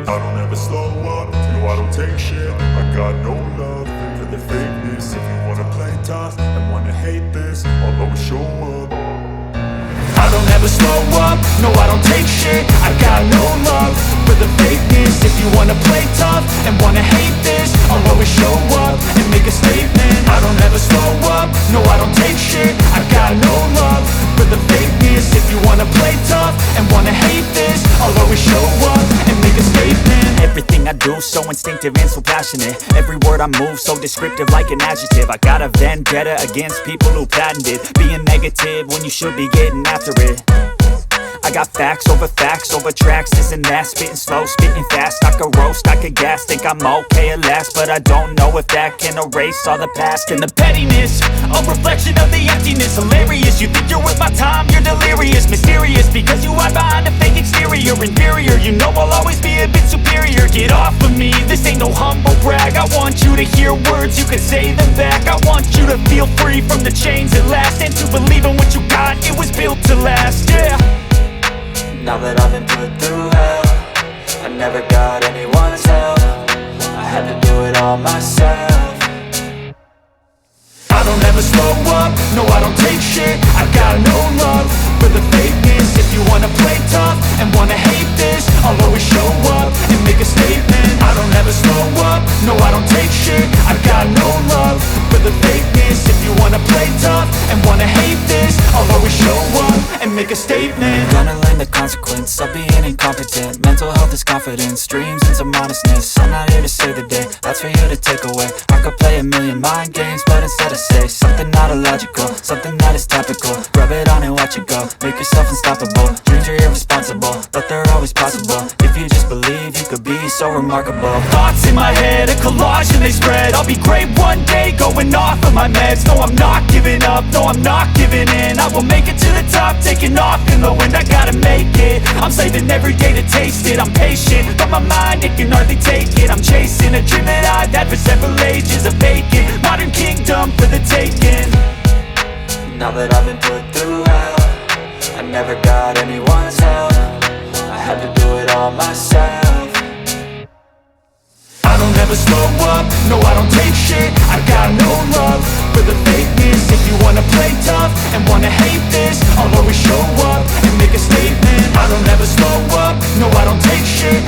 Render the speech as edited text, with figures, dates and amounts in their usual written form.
I don't ever slow up, no I don't take shit. I got no love for the fakeness. If you wanna play tough and wanna hate this, I'll always show up. I don't ever slow up, no I don't take shit. I got no love for the fakeness. If you wanna play tough and wanna hate this, I'll always show up and make a statement. I don't ever slow up, no I don't take shit. I got no love for the fakeness. If you wanna play tough and wanna hate this, I'll always show up and make a statement. Everything I do so instinctive and so passionate. Every word I move so descriptive like an adjective. I got a vendetta against people who patented being negative when you should be getting after it. I got facts over tracks, this and that. Spitting slow, spitting fast, I could roast, I could gas. Think I'm okay at last, but I don't know if that can erase all the past. And the pettiness, a reflection of the emptiness. Hilarious, you think you're worth my time, you're delirious. Mysterious, because you hide behind a fake exterior. Inferior, you know I'll always be a bit superior. Get off of me, this ain't no humble brag. I want you to hear words, you can say them back. I want you to feel free from the chains at last, and to believe in what you got, it was built to last, yeah. Now that I've been put through hell, I never got anyone's help. I had to do it all myself. I don't ever slow up, no I don't take shit. I got no love for the fakeness. If you wanna play tough and wanna hate this, I'll always show up and make a statement. I don't ever slow up, no I don't take shit. I got no love for the fakeness. If you wanna play tough and wanna hate this, I'll always show up and make a statement. Gonna learn the consequence of being incompetent. Mental health is confidence, dreams and some honestness. I'm not here to save the day, that's for you to take away. I could play a million mind games, but instead I say something not illogical, something that is topical. Rub it on and watch it go, make yourself unstoppable. Dreams are irresponsible, but they're always possible. If you just believe, you could be so remarkable. Thoughts in my head, a collage and they spread. I'll be great one day, going off of my meds. No, I'm not giving up, no, I'm not giving in. I will make it to the top, taking off in the wind. I gotta make it, I'm saving every day to taste it. I'm patient, but my mind, it can hardly take it. I'm chasing a dream that I've had for several ages. A vacant, modern kingdom for the taking. Now that I've been put through hell, I never got anyone's help. I had to do it all myself. I don't ever slow up, no I don't take shit. I got no love for the fakeness. If you wanna play tough and wanna hate this, I'll always show up and make a statement. I don't ever slow up, no I don't take shit.